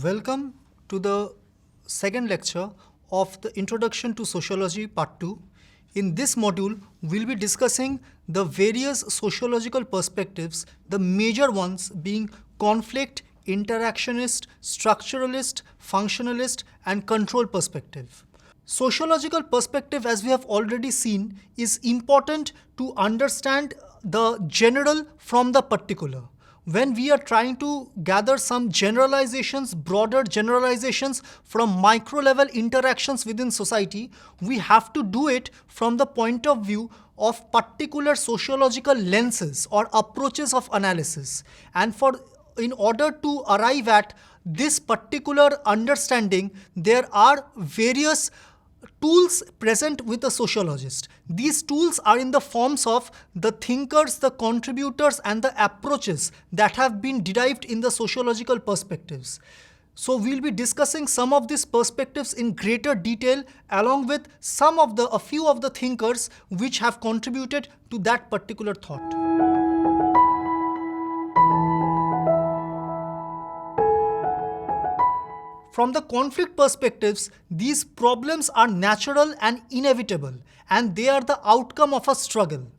Welcome to the second lecture of the Introduction to Sociology Part 2. In this module, we'll be discussing the various sociological perspectives, the major ones being conflict, interactionist, structuralist, functionalist, and control perspective. Sociological perspective, as we have already seen, is important to understand the general from the particular. When we are trying to gather some generalizations, broader generalizations from micro level interactions within society, we have to do it from the point of view of particular sociological lenses or approaches of analysis. And in order to arrive at this particular understanding, there are various tools present with a sociologist. These tools are in the forms of the thinkers, the contributors, and the approaches that have been derived in the sociological perspectives. So we'll be discussing some of these perspectives in greater detail along with a few of the thinkers which have contributed to that particular thought. From the conflict perspectives, these problems are natural and inevitable, and they are the outcome of a struggle.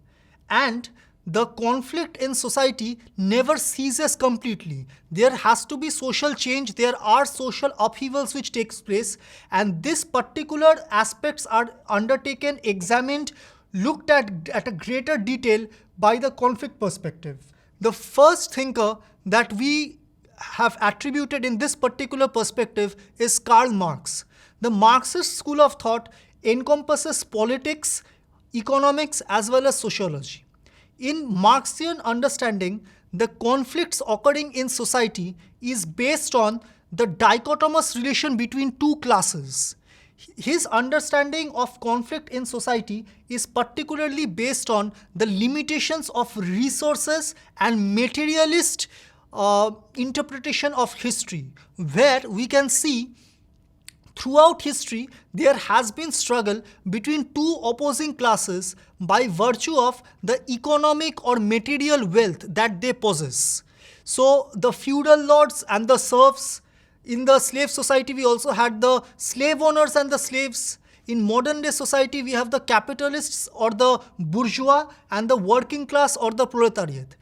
And the conflict in society never ceases completely. There has to be social change, there are social upheavals which takes place, and these particular aspects are undertaken, examined, looked at a greater detail by the conflict perspective. The first thinker that we have attributed in this particular perspective is Karl Marx. The Marxist school of thought encompasses politics, economics, as well as sociology. In Marxian understanding, the conflicts occurring in society is based on the dichotomous relation between two classes. His understanding of conflict in society is particularly based on the limitations of resources and materialist interpretation of history, where we can see throughout history there has been struggle between two opposing classes by virtue of the economic or material wealth that they possess. So the feudal lords and the serfs. In the slave society we also had the slave owners and the slaves. In modern day society we have the capitalists or the bourgeois and the working class or the proletariat.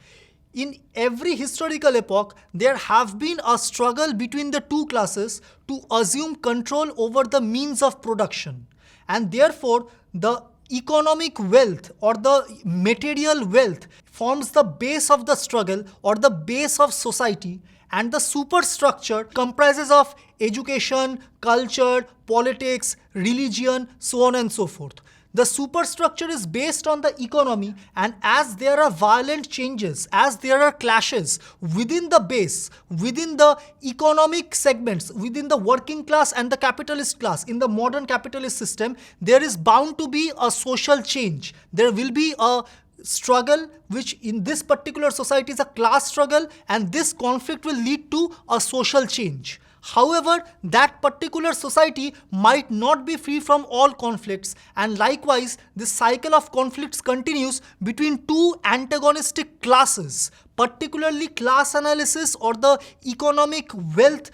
In every historical epoch, there have been a struggle between the two classes to assume control over the means of production. And therefore, the economic wealth or the material wealth forms the base of the struggle or the base of society, and the superstructure comprises of education, culture, politics, religion, so on and so forth. The superstructure is based on the economy, and as there are violent changes, as there are clashes within the base, within the economic segments, within the working class and the capitalist class, in the modern capitalist system, there is bound to be a social change. There will be a struggle which in this particular society is a class struggle, and this conflict will lead to a social change. However, that particular society might not be free from all conflicts, and likewise, this cycle of conflicts continues between two antagonistic classes. Particularly, class analysis or the economic wealth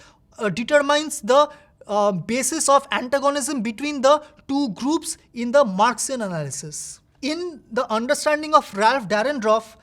determines the basis of antagonism between the two groups in the Marxian analysis. In the understanding of Ralph Dahrendorf,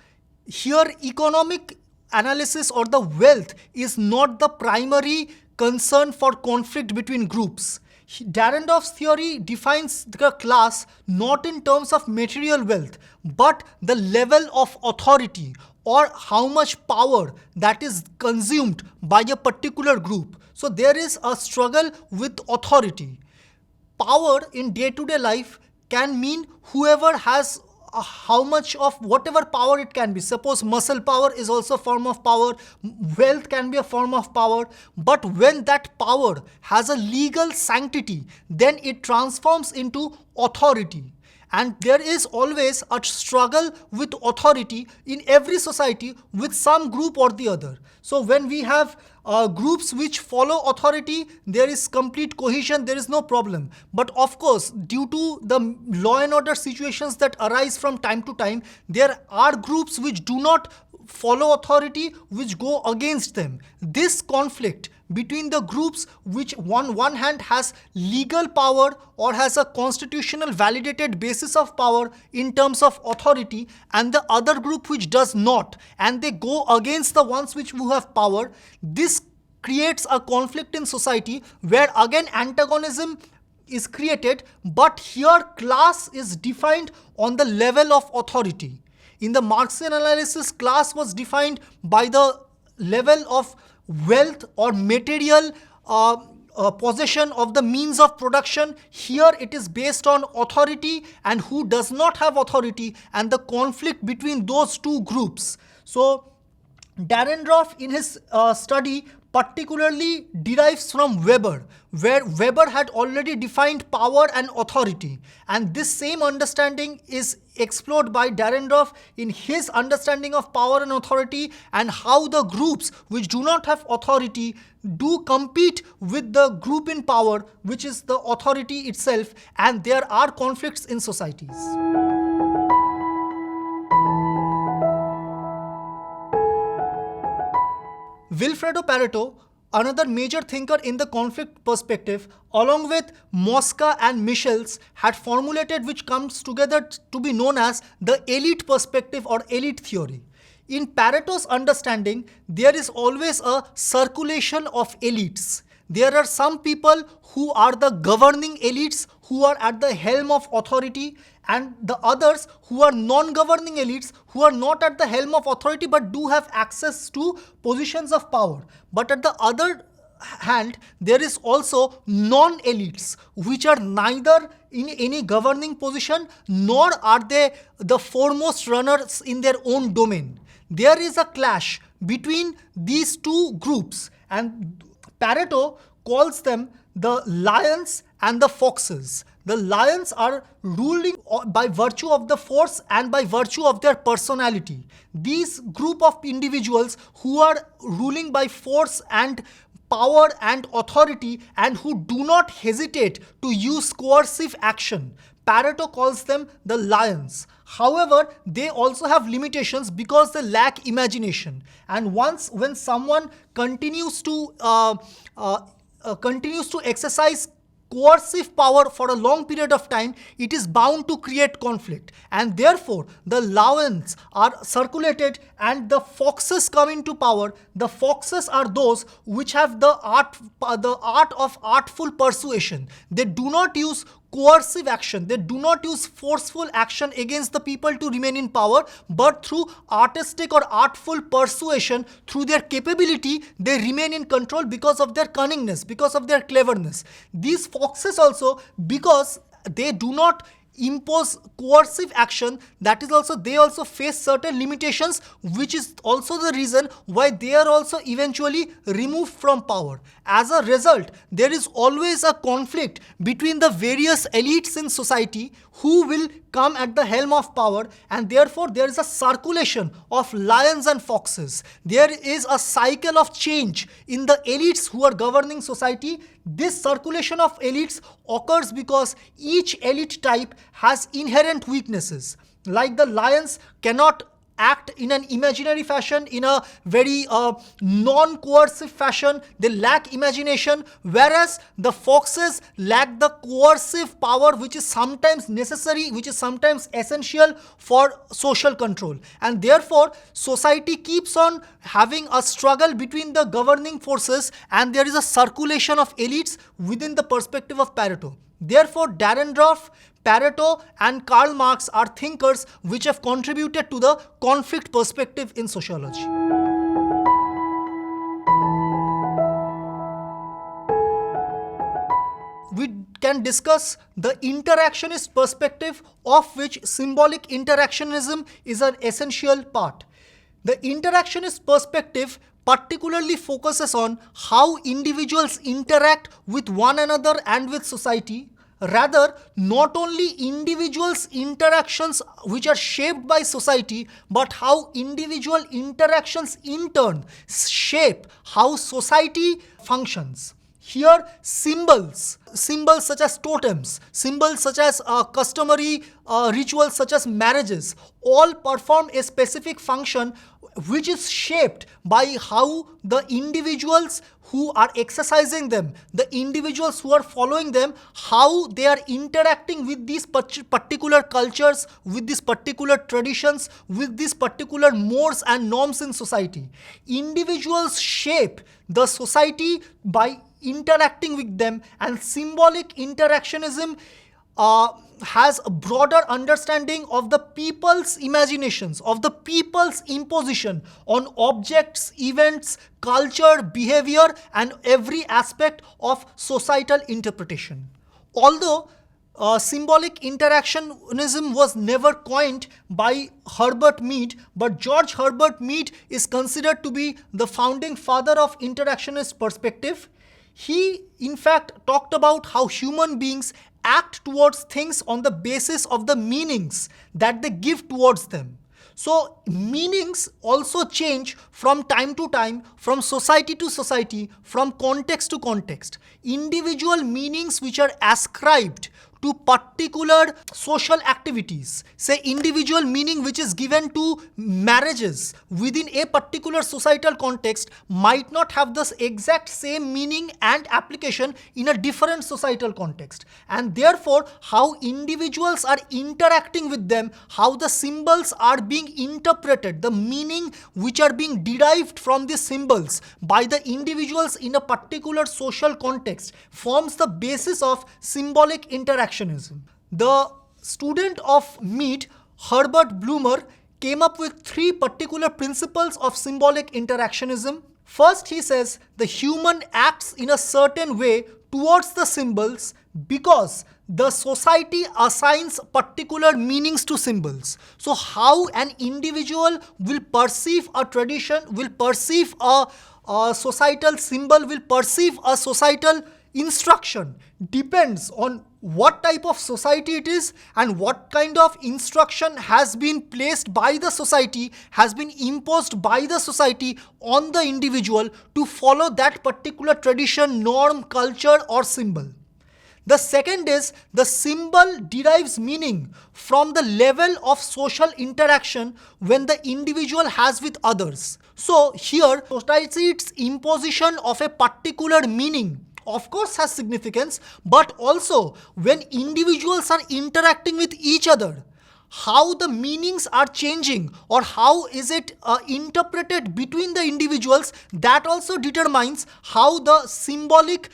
here economic analysis or the wealth is not the primary concern for conflict between groups. Dahrendorf's theory defines the class not in terms of material wealth, but the level of authority or how much power that is consumed by a particular group. So there is a struggle with authority. Power in day-to-day life can mean whoever has how much of whatever power it can be. Suppose muscle power is also a form of power, wealth can be a form of power, but when that power has a legal sanctity, then it transforms into authority. And there is always a struggle with authority in every society with some group or the other. So when we have groups which follow authority, there is complete cohesion, there is no problem. But of course, due to the law and order situations that arise from time to time, there are groups which do not follow authority which go against them. This conflict between the groups which on one hand has legal power or has a constitutional validated basis of power in terms of authority, and the other group which does not, and they go against the ones which who have power, this creates a conflict in society where again antagonism is created, but here class is defined on the level of authority. In the Marxian analysis, class was defined by the level of wealth or material possession of the means of production. Here it is based on authority and who does not have authority and the conflict between those two groups. So Dahrendorf in his study particularly derives from Weber, where Weber had already defined power and authority, and this same understanding is explored by Dahrendorf in his understanding of power and authority, and how the groups which do not have authority do compete with the group in power, which is the authority itself, and there are conflicts in societies. Vilfredo Pareto, another major thinker in the conflict perspective, along with Mosca and Michels, had formulated which comes together to be known as the elite perspective or elite theory. In Pareto's understanding, there is always a circulation of elites. There are some people who are the governing elites who are at the helm of authority, and the others who are non-governing elites who are not at the helm of authority but do have access to positions of power. But at the other hand, there is also non-elites which are neither in any governing position nor are they the foremost runners in their own domain. There is a clash between these two groups, and Pareto calls them the lions and the foxes. The lions are ruling by virtue of the force and by virtue of their personality. These group of individuals who are ruling by force and power and authority and who do not hesitate to use coercive action, Pareto calls them the lions. However, they also have limitations because they lack imagination. And when someone continues to exercise coercive power for a long period of time, it is bound to create conflict, and therefore the lions are circulated and the foxes come into power. The foxes are those which have the art of artful persuasion. They do not use coercive action, they do not use forceful action against the people to remain in power, but through artistic or artful persuasion, through their capability, they remain in control because of their cunningness, because of their cleverness. These foxes also, because they do not impose coercive action, that is also they also face certain limitations, which is also the reason why they are also eventually removed from power. As a result, there is always a conflict between the various elites in society who will come at the helm of power, and therefore there is a circulation of lions and foxes. There is a cycle of change in the elites who are governing society. This circulation of elites occurs because each elite type has inherent weaknesses. Like the lions cannot act in an imaginary fashion, in a very non-coercive fashion. They lack imagination, whereas the foxes lack the coercive power which is sometimes necessary, which is sometimes essential for social control. And therefore, society keeps on having a struggle between the governing forces, and there is a circulation of elites within the perspective of Pareto. Therefore, Dahrendorf, Pareto and Karl Marx are thinkers which have contributed to the conflict perspective in sociology. We can discuss the interactionist perspective, of which symbolic interactionism is an essential part. The interactionist perspective particularly focuses on how individuals interact with one another and with society. Rather, not only individuals' interactions which are shaped by society, but how individual interactions in turn shape how society functions. Here, symbols such as totems, symbols such as customary rituals such as marriages, all perform a specific function which is shaped by how the individuals who are exercising them, the individuals who are following them, how they are interacting with these particular cultures, with these particular traditions, with these particular mores and norms in society. Individuals shape the society by interacting with them, and symbolic interactionism has a broader understanding of the people's imaginations, of the people's imposition on objects, events, culture, behavior, and every aspect of societal interpretation. Although symbolic interactionism was never coined by Herbert Mead, but George Herbert Mead is considered to be the founding father of interactionist perspective. He, in fact, talked about how human beings act towards things on the basis of the meanings that they give towards them. So meanings also change from time to time, from society to society, from context to context. Individual meanings which are ascribed to particular social activities, say individual meaning which is given to marriages within a particular societal context, might not have the exact same meaning and application in a different societal context. And therefore, how individuals are interacting with them, how the symbols are being interpreted, the meaning which are being derived from these symbols by the individuals in a particular social context, forms the basis of symbolic interactionism. The student of Mead, Herbert Blumer, came up with 3 particular principles of symbolic interactionism. First, he says the human acts in a certain way towards the symbols because the society assigns particular meanings to symbols. So how an individual will perceive a tradition, will perceive a societal symbol, will perceive a societal instruction depends on what type of society it is and what kind of instruction has been placed by the society, has been imposed by the society on the individual to follow that particular tradition, norm, culture or symbol. The second is the symbol derives meaning from the level of social interaction when the individual has with others. So here, society's imposition of a particular meaning of course has significance, but also when individuals are interacting with each other, how the meanings are changing or how is it interpreted between the individuals, that also determines how the symbolic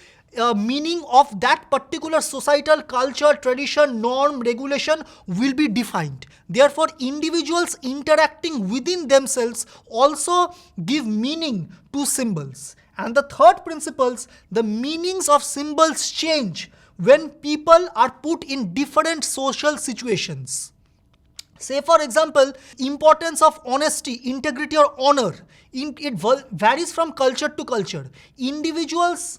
meaning of that particular societal culture, tradition, norm, regulation will be defined. Therefore, individuals interacting within themselves also give meaning to symbols. And the third principles, the meanings of symbols change when people are put in different social situations. Say for example, importance of honesty, integrity or honor, it varies from culture to culture. Individuals'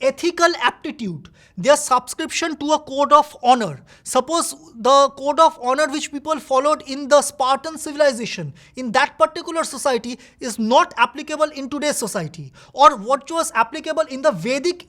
ethical aptitude, their subscription to a code of honor. Suppose the code of honor which people followed in the Spartan civilization in that particular society is not applicable in today's society, or what was applicable in the Vedic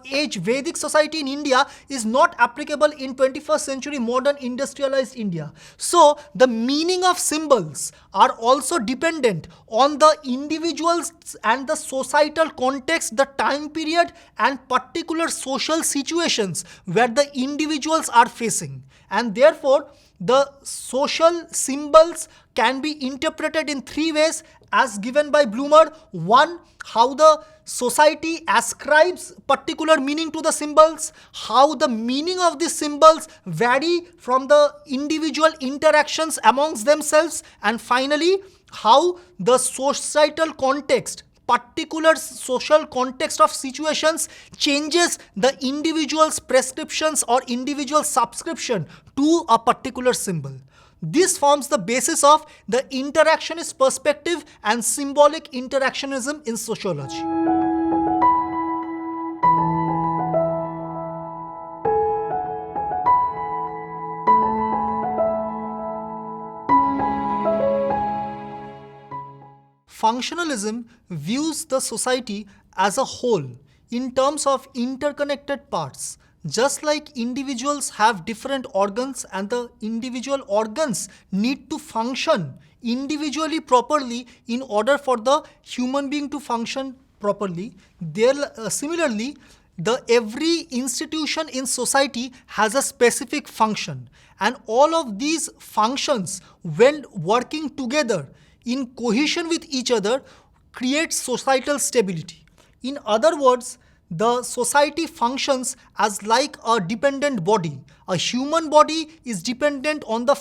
age, Vedic society in India is not applicable in 21st century modern industrialized India. So the meaning of symbols are also dependent on the individuals and the societal context, the time period and particular social situations where the individuals are facing. And therefore, the social symbols can be interpreted in 3 ways as given by Blumer. 1, how the society ascribes particular meaning to the symbols, how the meaning of these symbols vary from the individual interactions amongst themselves, and finally, how the societal context, particular social context of situations changes the individual's prescriptions or individual subscription to a particular symbol. This forms the basis of the interactionist perspective and symbolic interactionism in sociology. Functionalism views the society as a whole in terms of interconnected parts. Just like individuals have different organs and the individual organs need to function individually properly in order for the human being to function properly. Similarly, the every institution in society has a specific function, and all of these functions, when working together in cohesion with each other, creates societal stability. In other words, the society functions as like a dependent body. A human body is dependent on the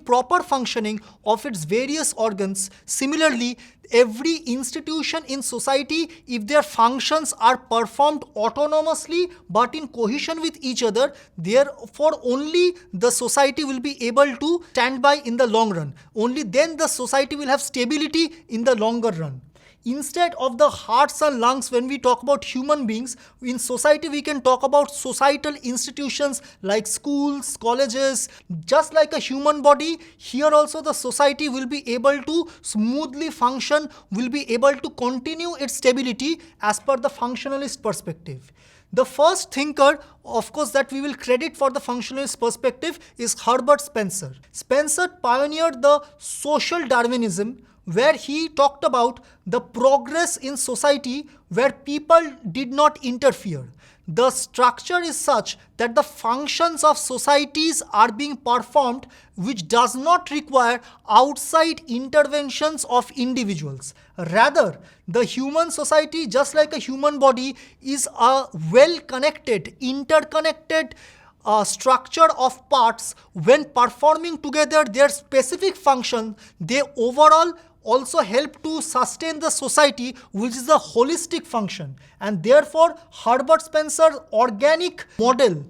proper functioning of its various organs. Similarly, every institution in society, if their functions are performed autonomously but in cohesion with each other, therefore only the society will be able to stand by in the long run. Only then the society will have stability in the longer run. Instead of the hearts and lungs, when we talk about human beings, in society we can talk about societal institutions like schools, colleges. Just like a human body, here also the society will be able to smoothly function, will be able to continue its stability as per the functionalist perspective. The first thinker, of course, that we will credit for the functionalist perspective is Herbert Spencer. Spencer pioneered the social Darwinism, where he talked about the progress in society where people did not interfere. The structure is such that the functions of societies are being performed which does not require outside interventions of individuals. Rather, the human society, just like a human body, is a well-connected, interconnected structure of parts. When performing together their specific function, they overall also help to sustain the society, which is a holistic function. And therefore, Herbert Spencer's organic model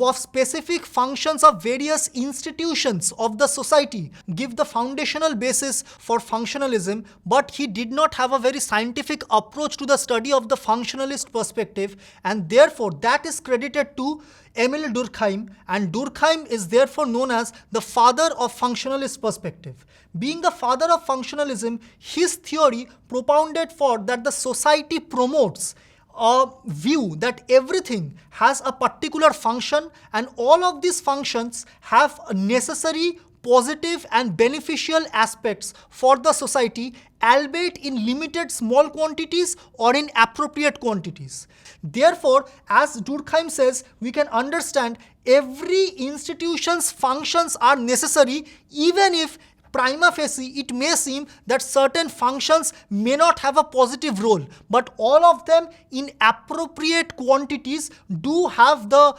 of specific functions of various institutions of the society give the foundational basis for functionalism, but he did not have a very scientific approach to the study of the functionalist perspective, and therefore that is credited to Emil Durkheim, and Durkheim is therefore known as the father of functionalist perspective. Being the father of functionalism, his theory propounded for that the society promotes a view that everything has a particular function and all of these functions have necessary positive and beneficial aspects for the society, albeit in limited small quantities or in appropriate quantities. Therefore, as Durkheim says, we can understand every institution's functions are necessary, even if prima facie it may seem that certain functions may not have a positive role, but all of them in appropriate quantities do have the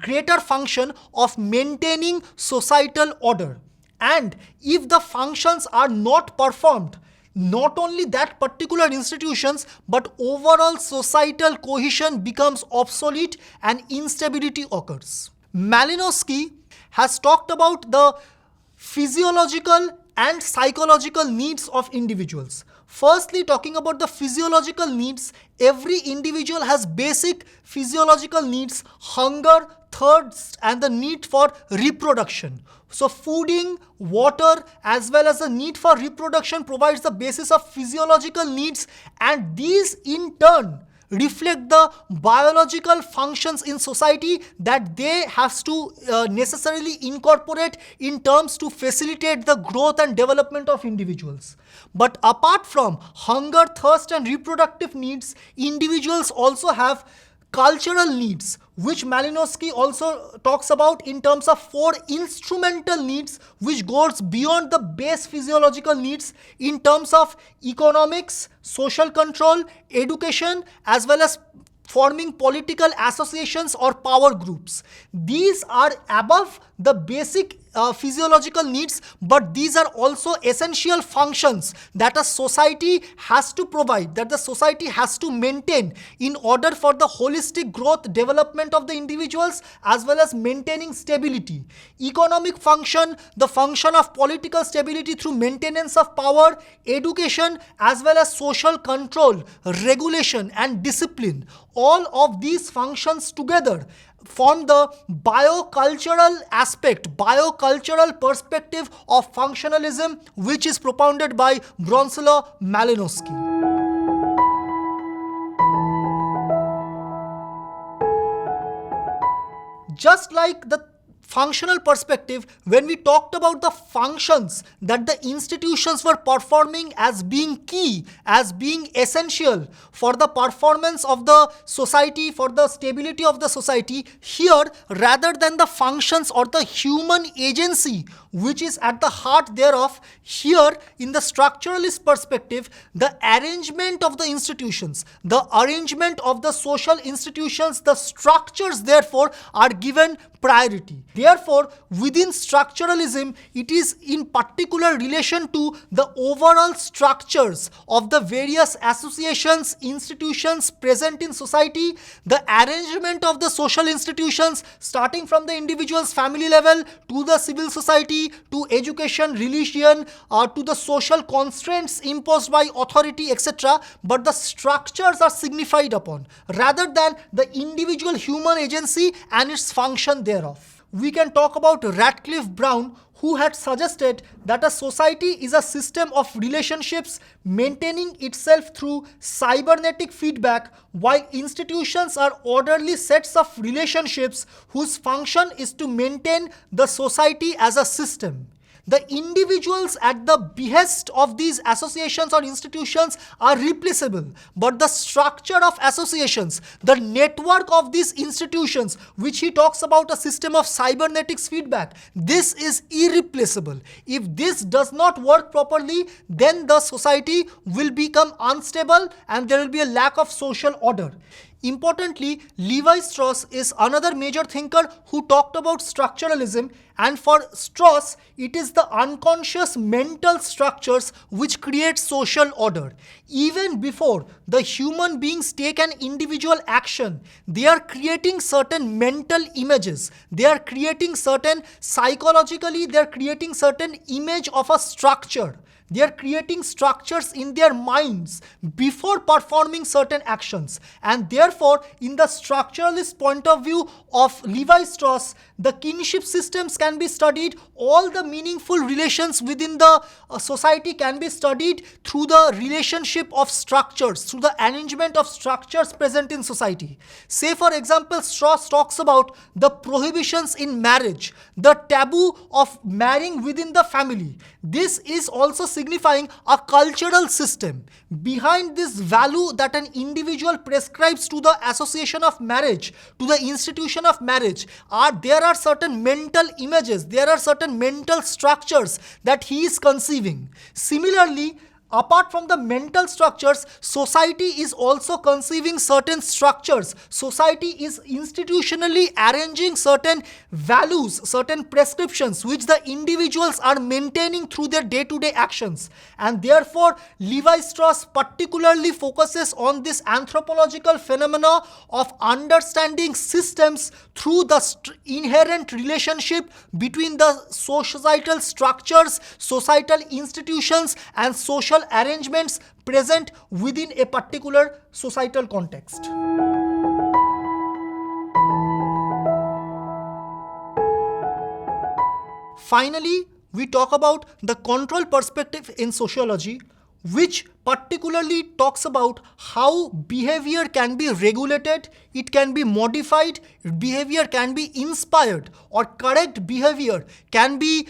greater function of maintaining societal order. And if the functions are not performed, not only that particular institutions, but overall societal cohesion becomes obsolete and instability occurs. Malinowski has talked about the physiological and psychological needs of individuals. Firstly, talking about the physiological needs, every individual has basic physiological needs: hunger, thirst, and the need for reproduction. So fooding, water, as well as the need for reproduction provides the basis of physiological needs, and these in turn reflect the biological functions in society that they have to necessarily incorporate in terms to facilitate the growth and development of individuals. But apart from hunger, thirst, and reproductive needs, individuals also have cultural needs, which Malinowski also talks about in terms of 4 instrumental needs, which goes beyond the base physiological needs in terms of economics, social control, education, as well as forming political associations or power groups. These are above the basic physiological needs, but these are also essential functions that a society has to provide, that the society has to maintain in order for the holistic growth, development of the individuals, as well as maintaining stability. Economic function, the function of political stability through maintenance of power, education, as well as social control, regulation, and discipline. All of these functions together form the biocultural aspect, biocultural perspective of functionalism, which is propounded by Bronislaw Malinowski. Just like the functional perspective, when we talked about the functions that the institutions were performing as being key, as being essential for the performance of the society, for the stability of the society, here rather than the functions or the human agency which is at the heart thereof, here in the structuralist perspective, the arrangement of the institutions, the arrangement of the social institutions, the structures therefore are given priority. Therefore, within structuralism, it is in particular relation to the overall structures of the various associations, institutions present in society, the arrangement of the social institutions starting from the individual's family level to the civil society, to education, religion, to the social constraints imposed by authority, etc. But the structures are signified upon rather than the individual human agency and its function thereof. We can talk about Radcliffe Brown, who had suggested that a society is a system of relationships maintaining itself through cybernetic feedback, while institutions are orderly sets of relationships whose function is to maintain the society as a system. The individuals at the behest of these associations or institutions are replaceable, but the structure of associations, the network of these institutions, which he talks about a system of cybernetics feedback, this is irreplaceable. If this does not work properly, then the society will become unstable and there will be a lack of social order. Importantly, Levi Strauss is another major thinker who talked about structuralism, and for Strauss, it is the unconscious mental structures which create social order. Even before the human beings take an individual action, they are creating certain mental images. They are creating certain psychologically, they are creating certain image of a structure. They are creating structures in their minds before performing certain actions. And therefore, in the structuralist point of view of Levi Strauss, the kinship systems can be studied, all the meaningful relations within the society can be studied through the relationship of structures, through the arrangement of structures present in society. Say for example, Strauss talks about the prohibitions in marriage, the taboo of marrying within the family. This is also signifying a cultural system. Behind this value that an individual prescribes to the association of marriage, to the institution of marriage, there are certain mental images, there are certain mental structures that he is conceiving. Similarly, apart from the mental structures, society is also conceiving certain structures. Society is institutionally arranging certain values, certain prescriptions which the individuals are maintaining through their day-to-day actions. And therefore, Levi Strauss particularly focuses on this anthropological phenomena of understanding systems through the inherent relationship between the societal structures, societal institutions, and social arrangements present within a particular societal context. Finally, we talk about the control perspective in sociology, which particularly talks about how behavior can be regulated, it can be modified, behavior can be inspired, or correct behavior can be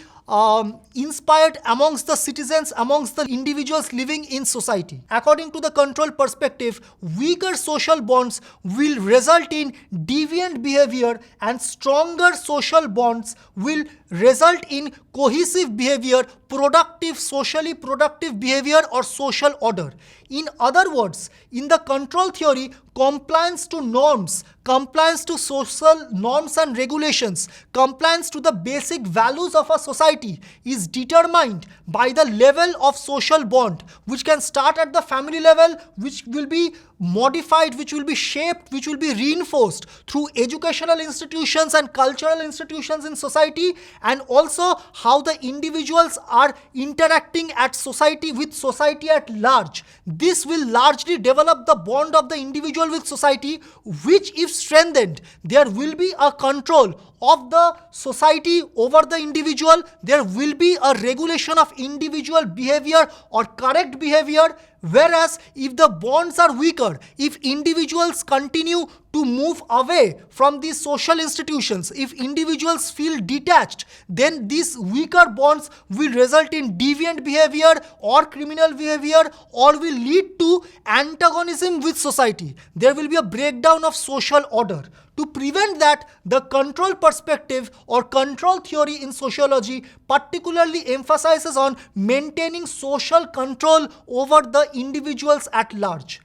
inspired amongst the citizens, amongst the individuals living in society. According to the control perspective, weaker social bonds will result in deviant behavior and stronger social bonds will result in cohesive behavior, productive, socially productive behavior or social order. In other words, in the control theory, compliance to norms, compliance to social norms and regulations, compliance to the basic values of a society is determined by the level of social bond, which can start at the family level, which will be modified, which will be shaped, which will be reinforced through educational institutions and cultural institutions in society, and also how the individuals are interacting at society with society at large. This will largely develop the bond of the individual with society, which if strengthened, there will be a control of the society over the individual, there will be a regulation of individual behavior or correct behavior, Whereas if the bonds are weaker, if individuals continue to move away from these social institutions, if individuals feel detached, then these weaker bonds will result in deviant behavior or criminal behavior, or will lead to antagonism with society. There will be a breakdown of social order. To prevent that, the control perspective or control theory in sociology particularly emphasizes on maintaining social control over the individuals at large.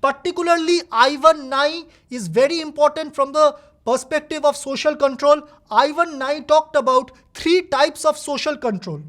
Particularly, Ivan Nye is very important from the perspective of social control. Ivan Nye talked about three types of social control.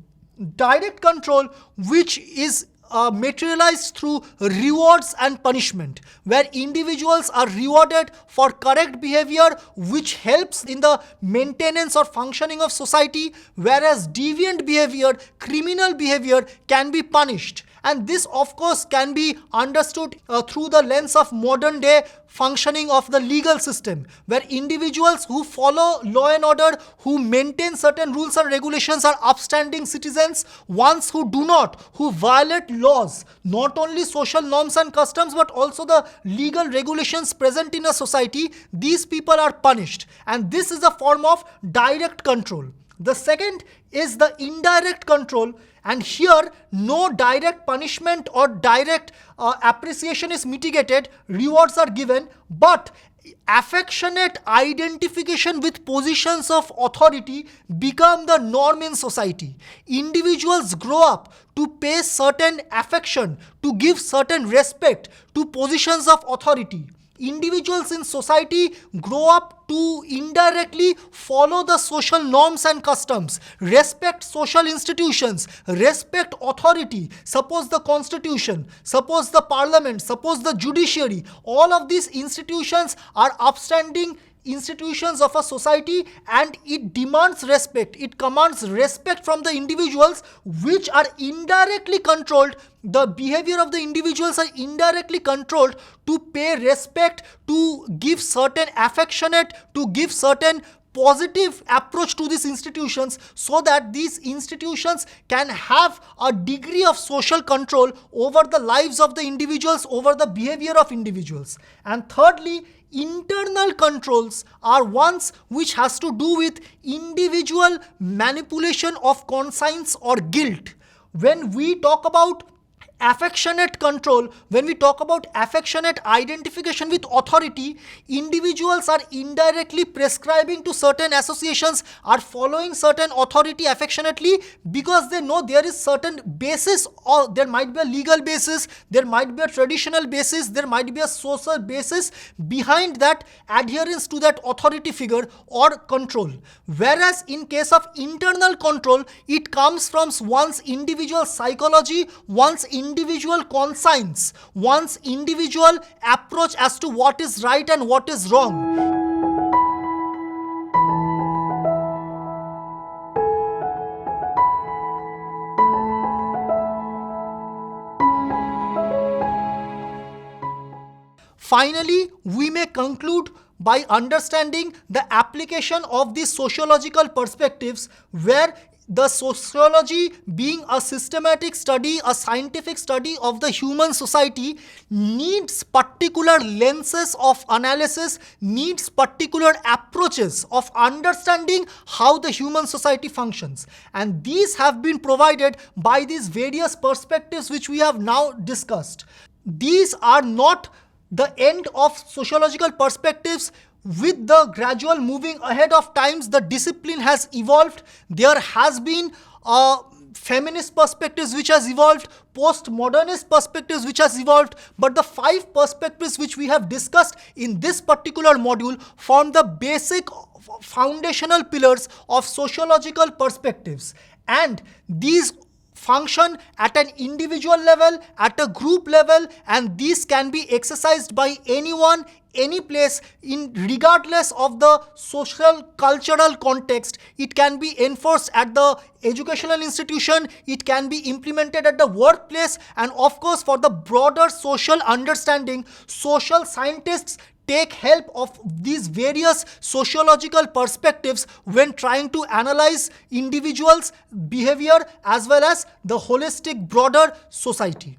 Direct control, which is materialized through rewards and punishment, where individuals are rewarded for correct behavior, which helps in the maintenance or functioning of society, whereas deviant behavior, criminal behavior can be punished. And this, of course, can be understood through the lens of modern day functioning of the legal system, where individuals who follow law and order, who maintain certain rules and regulations, are upstanding citizens. Ones who do not, who violate laws, not only social norms and customs, but also the legal regulations present in a society, these people are punished. And this is a form of direct control. The second is the indirect control, and here no direct punishment or direct appreciation is mitigated, rewards are given, but affectionate identification with positions of authority become the norm in society. Individuals grow up to pay certain affection, to give certain respect to positions of authority. Individuals in society grow up to indirectly follow the social norms and customs, respect social institutions, respect authority. Suppose the constitution, suppose the parliament, suppose the judiciary, all of these institutions are upstanding institutions of a society, and it demands respect, it commands respect from the individuals, which are indirectly controlled. The behavior of the individuals are indirectly controlled to pay respect, to give certain affectionate, to give certain positive approach to these institutions, so that these institutions can have a degree of social control over the lives of the individuals, over the behavior of individuals. And thirdly, internal controls are ones which has to do with individual manipulation of conscience or guilt. When we talk about affectionate control, when we talk about affectionate identification with authority, individuals are indirectly prescribing to certain associations, are following certain authority affectionately, because they know there is certain basis, or there might be a legal basis, there might be a traditional basis, there might be a social basis behind that adherence to that authority figure or control. Whereas in case of internal control, it comes from one's individual psychology, one's individual conscience, one's individual approach as to what is right and what is wrong. Finally, we may conclude by understanding the application of these sociological perspectives, where the sociology, being a systematic study, a scientific study of the human society, needs particular lenses of analysis, needs particular approaches of understanding how the human society functions. And these have been provided by these various perspectives which we have now discussed. These are not the end of sociological perspectives. With the gradual moving ahead of times, the discipline has evolved. There has been feminist perspectives which has evolved, postmodernist perspectives which has evolved, but the 5 perspectives which we have discussed in this particular module form the basic foundational pillars of sociological perspectives. And these function at an individual level, at a group level, and these can be exercised by anyone, any place, in regardless of the social cultural context. It can be enforced at the educational institution, it can be implemented at the workplace, and of course for the broader social understanding, social scientists take help of these various sociological perspectives when trying to analyze individuals' behavior as well as the holistic broader society.